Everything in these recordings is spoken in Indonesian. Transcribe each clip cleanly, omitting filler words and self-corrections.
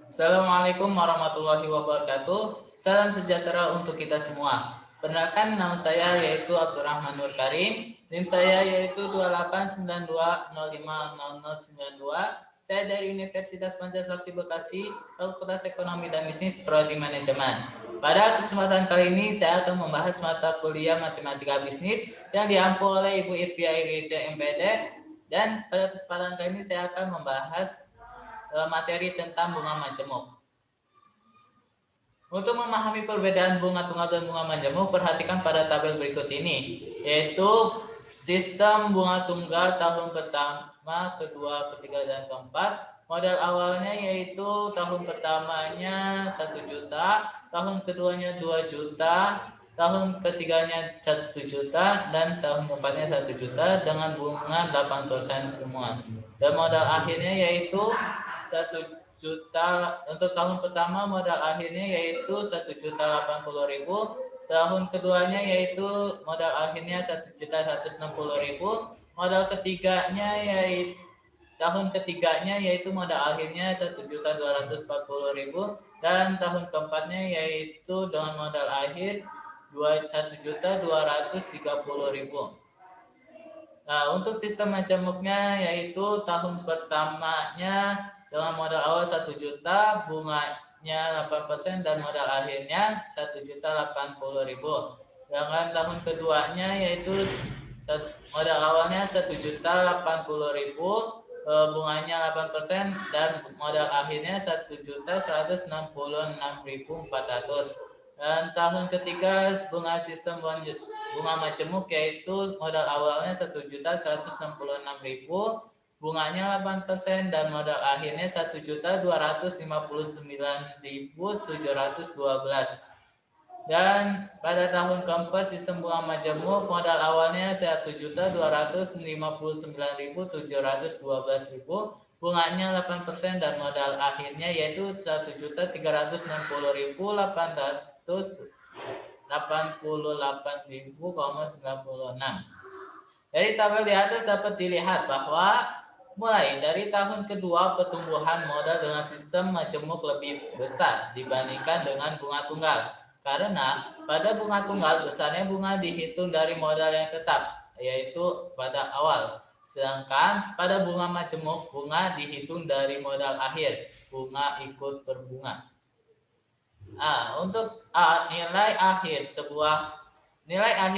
Assalamualaikum warahmatullahi wabarakatuh. Salam sejahtera untuk kita semua. Perkenalkan, nama saya yaitu Abdurrahman Nur Karim. NIM saya yaitu 2892050092. Saya dari Universitas Pancasakti Bekasi, Fakultas Ekonomi dan Bisnis, Prodi Manajemen. Pada kesempatan kali ini saya akan membahas mata kuliah Matematika Bisnis yang diampu oleh Ibu Irfia Irice MPD. Dan pada kesempatan kali ini saya akan membahas materi tentang bunga majemuk. Untuk memahami perbedaan bunga tunggal dan bunga majemuk, perhatikan pada tabel berikut ini, yaitu sistem bunga tunggal tahun pertama, kedua, ketiga, dan keempat. Modal awalnya yaitu tahun pertamanya 1 juta, tahun keduanya 2 juta, tahun ketiganya 1 juta, dan tahun keempatnya 1 juta dengan bunga 8% semua. Dan modal akhirnya yaitu 1 juta. Untuk tahun pertama modal akhirnya yaitu 1.080.000, tahun keduanya yaitu modal akhirnya 1.160.000, modal ketiganya yaitu modal akhirnya 1.240.000, dan tahun keempatnya yaitu dengan modal akhir 1.230.000. Nah, untuk sistem majemuknya yaitu tahun pertamanya dengan modal awal 1 juta, bunganya 8% dan modal akhirnya 1.080.000. Dengan tahun keduanya yaitu modal awalnya 1.080.000, bunganya 8% dan modal akhirnya 1.166.400. Dan tahun ketiga bunga sistem bunga majemuk yaitu modal awalnya 1.166.000, bunganya 8% dan modal akhirnya 1.259.712. Dan pada tahun keempat sistem bunga majemuk modal awalnya 1.259.712.000, bunganya 8% dan modal akhirnya yaitu 1.388.096. Dari tabel di atas dapat dilihat bahwa mulai dari tahun kedua pertumbuhan modal dengan sistem majemuk lebih besar dibandingkan dengan bunga tunggal. Karena pada bunga tunggal besarnya bunga dihitung dari modal yang tetap, yaitu pada awal. Sedangkan pada bunga majemuk bunga dihitung dari modal akhir, bunga ikut berbunga. Untuk nilai akhir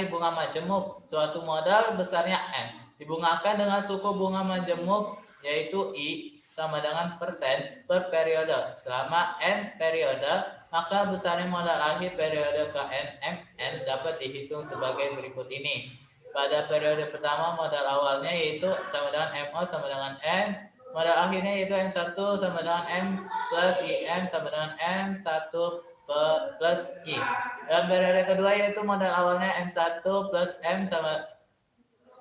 bunga majemuk suatu modal besarnya N dibungakan dengan suku bunga majemuk yaitu I sama dengan persen per periode selama N periode, maka besarnya modal akhir periode ke N dapat dihitung sebagai berikut ini. Pada periode pertama modal awalnya yaitu sama dengan MO sama dengan N, modal akhirnya yaitu M1 sama dengan M plus IM sama dengan M1 plus I. Dan periode kedua yaitu modal awalnya M1 plus M sama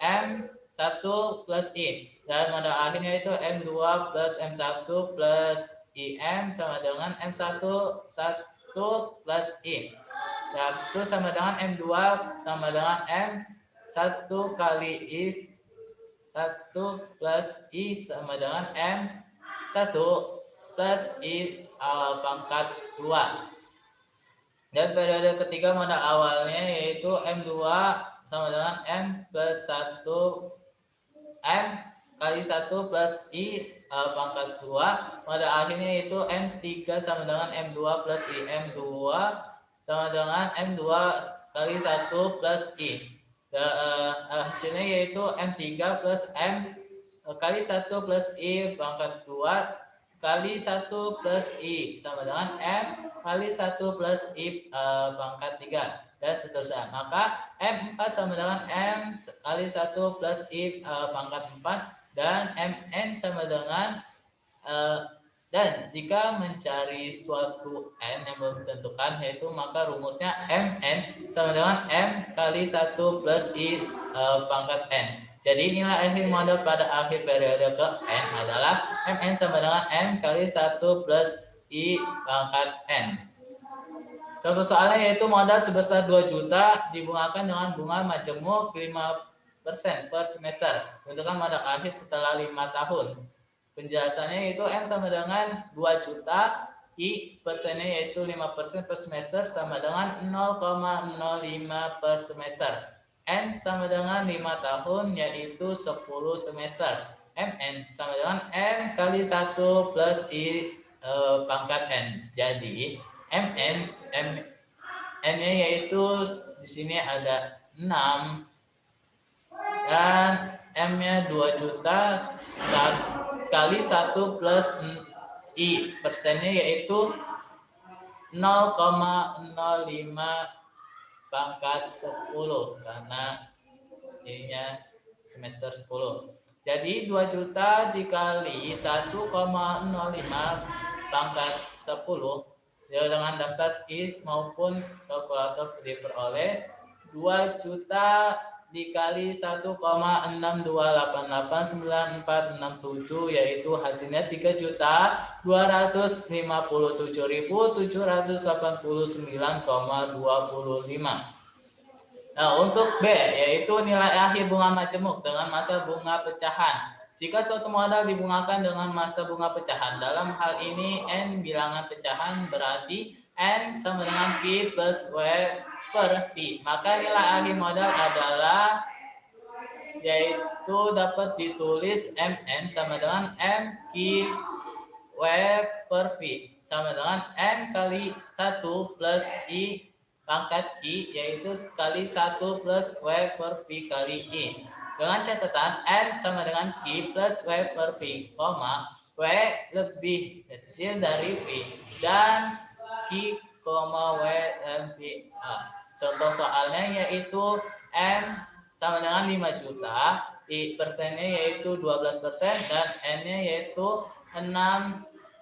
M1 plus I. Dan modal akhirnya itu M2 plus M1 plus IM sama dengan M1 plus I. Dan itu sama dengan M2 sama dengan M1 kali I 1 plus I sama dengan M1 plus I pangkat 2. Dan periode ketiga modal awalnya yaitu M2 sama dengan M plus 1 M kali 1 plus I pangkat 2. Modal akhirnya yaitu M3 sama dengan M2 plus I M2 sama dengan M2 kali 1 plus I. Dan hasilnya yaitu M3 plus M kali 1 plus I pangkat 2 kali 1 plus I sama dengan M kali 1 plus I pangkat 3 dan seterusnya. Maka M4 sama dengan M kali 1 plus I pangkat 4 dan Mn sama dengan dan jika mencari suatu N yang belum ditentukan yaitu maka rumusnya Mn sama dengan M kali 1 plus I pangkat N. Jadi nilai akhir modal pada akhir periode ke N adalah Mn sama dengan M kali 1 plus I pangkat N. Contoh soalnya yaitu modal sebesar 2 juta dibungakan dengan bunga majemuk 5% per semester. Tentukan modal akhir setelah 5 tahun. Penjelasannya yaitu M sama dengan 2 juta I persennya yaitu 5% per semester sama dengan 0,05 per semester. N sama dengan 5 tahun yaitu 10 semester. Mn sama dengan M kali 1 plus I pangkat N. Jadi N-nya yaitu di sini ada 6 dan M-nya 2 juta kali 1 plus I persennya yaitu 0,05 pangkat 10 karena ininya semester 10. Jadi 2 juta dikali 1,05 pangkat 10 dengan daftar IS maupun kalkulator diperoleh 2 juta dikali 1,62889467 yaitu hasilnya 3.257.789,25. Nah, untuk B yaitu nilai akhir bunga majemuk dengan masa bunga pecahan. Jika suatu modal dibungakan dengan masa bunga pecahan, dalam hal ini N bilangan pecahan berarti N sama dengan Q plus W per V. Maka nilai akhir modal adalah yaitu dapat ditulis MN sama dengan M Q W per V sama dengan N kali 1 plus I pangkat Q yaitu kali 1 plus W per V kali I. Dengan catatan N sama dengan Q plus W per V, W lebih kecil dari V dan Q, W dan V. Contoh soalnya yaitu M sama dengan 5 juta, I persennya yaitu 12% dan N-nya yaitu 6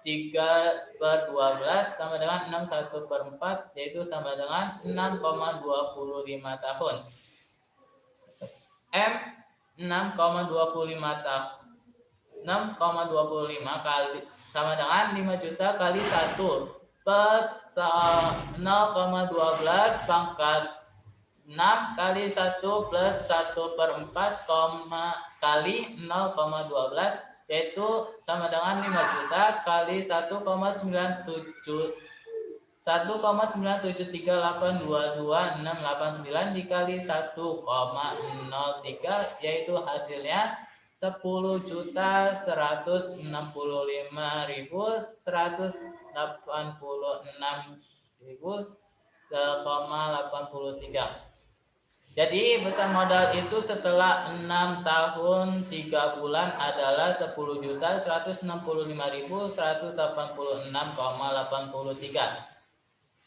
3 per 12 sama dengan 6 1 per 4 yaitu sama dengan 6,25 tahun. M 6,25 tahun 6,25 kali sama dengan 5 juta kali 1 plus 0,12 pangkat 6 kali 1 plus 1 per 4 kali 0,12 yaitu sama dengan 5 juta kali 1,973822689 dikali 1,03 yaitu hasilnya 10.165.186,83. Jadi besar modal itu setelah 6 tahun 3 bulan adalah 10.165.186,83.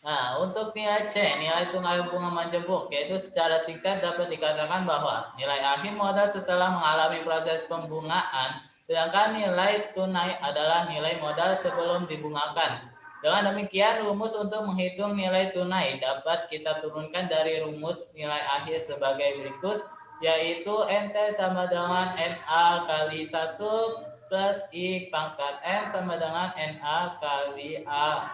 Nah, untuk nilai C, nilai tunggal bunga majemuk, yaitu secara singkat dapat dikatakan bahwa nilai akhir modal setelah mengalami proses pembungaan, sedangkan nilai tunai adalah nilai modal sebelum dibungakan. Dengan demikian, rumus untuk menghitung nilai tunai dapat kita turunkan dari rumus nilai akhir sebagai berikut, yaitu NT sama dengan NA kali 1 plus I pangkat N sama dengan NA kali A,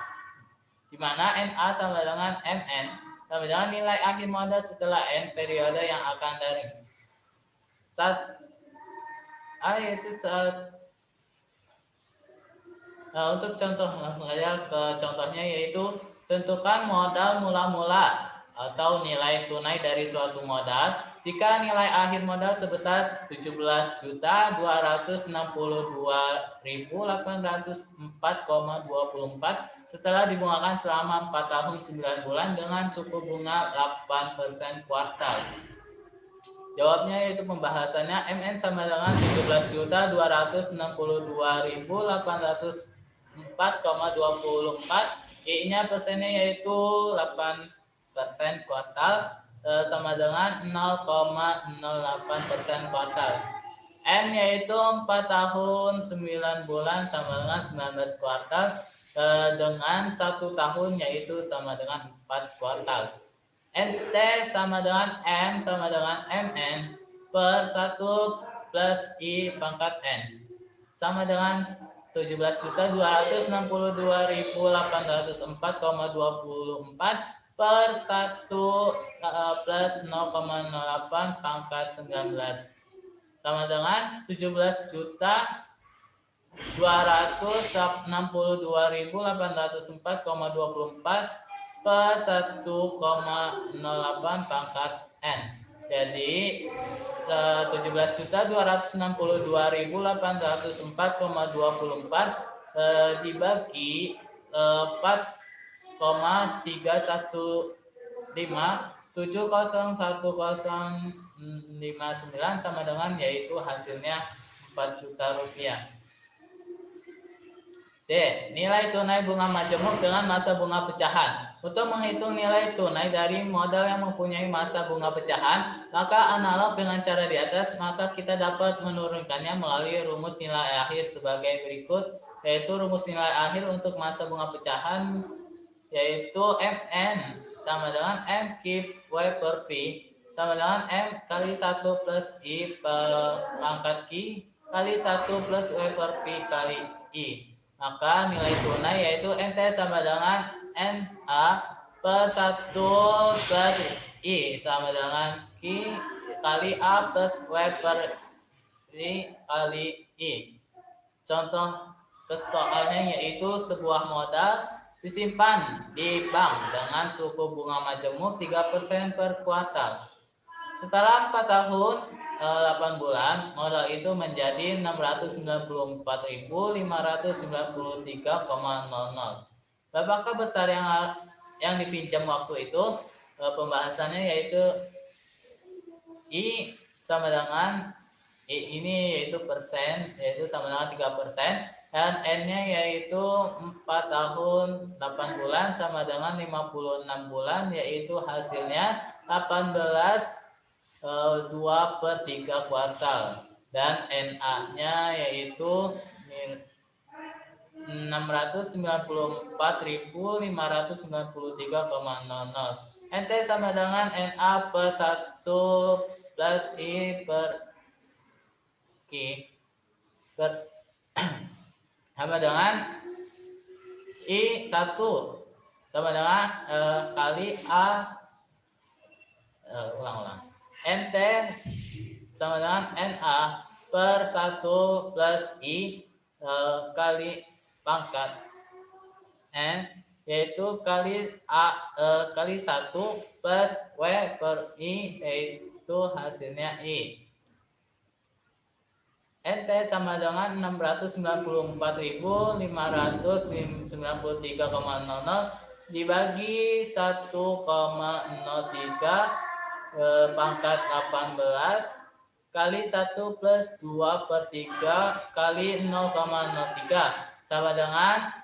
di mana NA sama dengan MN sama dengan nilai akhir modal setelah N periode yang akan dari Nah, untuk contoh langsung saja ke contohnya yaitu tentukan modal mula-mula atau nilai tunai dari suatu modal jika nilai akhir modal sebesar 17.262.804,24 setelah dibungakan selama 4 tahun 9 bulan dengan suku bunga 8% kuartal. Jawabnya yaitu pembahasannya MN sama dengan 17.262.804,24. I-nya persennya yaitu 8% kuartal sama dengan 0,08% kuartal. N yaitu 4 tahun 9 bulan sama dengan 19 kuartal dengan 1 tahun yaitu sama dengan 4 kuartal. NT sama dengan M sama dengan MN per 1 plus I pangkat N sama dengan 17.262.804,24 per 1 plus 0,08 pangkat 19 sama dengan 17 juta 262.804,24 per 1,08 pangkat N. Jadi 17.262.804,24 dibagi 4,315701059 sama dengan yaitu hasilnya 4 juta rupiah. D. Nilai tunai bunga majemuk dengan masa bunga pecahan. Untuk menghitung nilai tunai dari modal yang mempunyai masa bunga pecahan, maka analog dengan cara di atas, maka kita dapat menurunkannya melalui rumus nilai akhir sebagai berikut, yaitu rumus nilai akhir untuk masa bunga pecahan, yaitu Mn sama dengan M kip W per V sama dengan M kali 1 plus I pangkat Q kali 1 plus W per V kali I. Maka nilai tunai yaitu NT sama dengan NA per 1 plus I sama dengan Q kali A plus W per I kali I. Contoh soalnya yaitu sebuah modal disimpan di bank dengan suku bunga majemuk 3% per kuartal. Setelah 4 tahun 8 bulan, modal itu menjadi 694.593,00. Berapakah besar yang dipinjam waktu itu? Pembahasannya yaitu I sama dengan I ini yaitu persen, yaitu sama dengan 3%, dan N-nya yaitu 4 tahun 8 bulan sama dengan 56 bulan, yaitu hasilnya 2/3 kuartal, dan NA-nya yaitu 694.593,00. NT sama dengan NA per 1 plus I per Q sama dengan I 1 sama dengan kali A ulang-ulang. NT sama dengan NA per 1 plus I kali pangkat N, yaitu kali A kali 1 plus W per I, yaitu hasilnya I. NT sama dengan 694.593,00 dibagi 1,03 pangkat 18 kali 1 plus 2/3 kali 0,03 sama dengan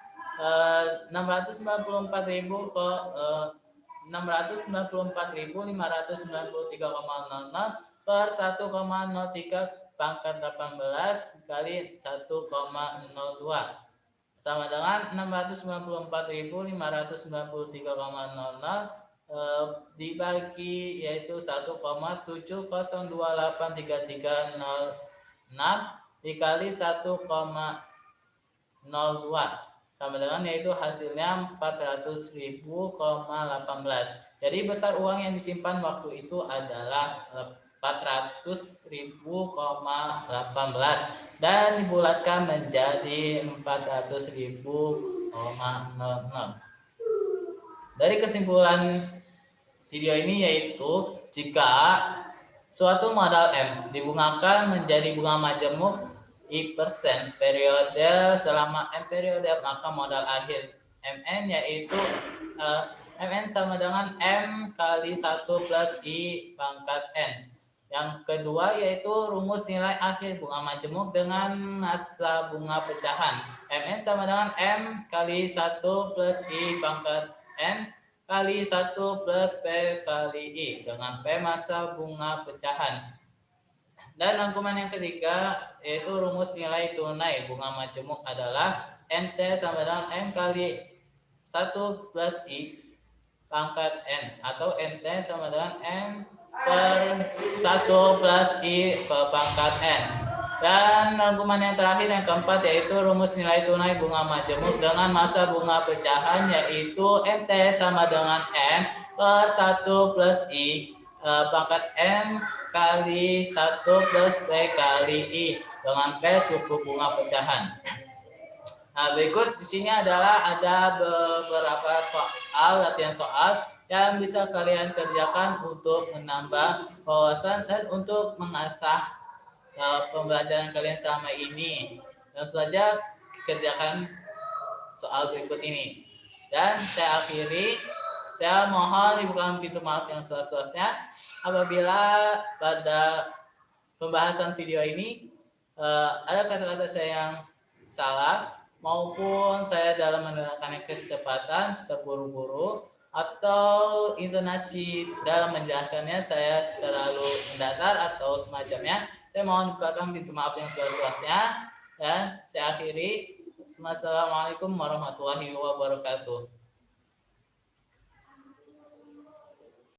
694.593,00 per 1,03 pangkat 18 kali 1,02 sama dengan 694.593,00 dibagi yaitu 1,70283306 dikali 1,02 sama dengan yaitu hasilnya 400.000,18. Jadi besar uang yang disimpan waktu itu adalah 400.000,18 dan dibulatkan menjadi 400.000,00. Dari kesimpulan video ini yaitu jika suatu modal M dibungakan menjadi bunga majemuk I persen periode selama M periode, maka modal akhir MN yaitu MN sama dengan M kali 1 plus I pangkat N. Yang kedua yaitu rumus nilai akhir bunga majemuk dengan masa bunga pecahan. MN sama dengan M kali 1 plus I pangkat N kali 1 plus P kali I dengan P masa bunga pecahan. Dan rangkuman yang ketiga yaitu rumus nilai tunai bunga majemuk adalah NT sama dengan M kali 1 plus I pangkat N atau NT sama dengan M per 1 plus I per pangkat N. Dan rangkuman yang terakhir yang keempat yaitu rumus nilai tunai bunga majemuk dengan masa bunga pecahan yaitu NT sama dengan M per 1 plus I pangkat N kali 1 plus P kali I dengan P suku bunga pecahan. Nah, berikut di sini adalah ada beberapa latihan soal yang bisa kalian kerjakan untuk menambah wawasan dan untuk mengasah pembelajaran kalian selama ini. Langsung saja kerjakan soal berikut ini. Dan saya akhiri, saya mohon dibukakan pintu maaf yang seluas-luasnya apabila pada pembahasan video ini ada kata-kata saya yang salah maupun saya dalam menerangkan kecepatan, terburu-buru, atau intonasi dalam menjelaskannya saya terlalu mendatar atau semacamnya. Saya mohon bukakan pintu maaf yang seluas-luasnya dan saya akhiri. Assalamualaikum warahmatullahi wabarakatuh.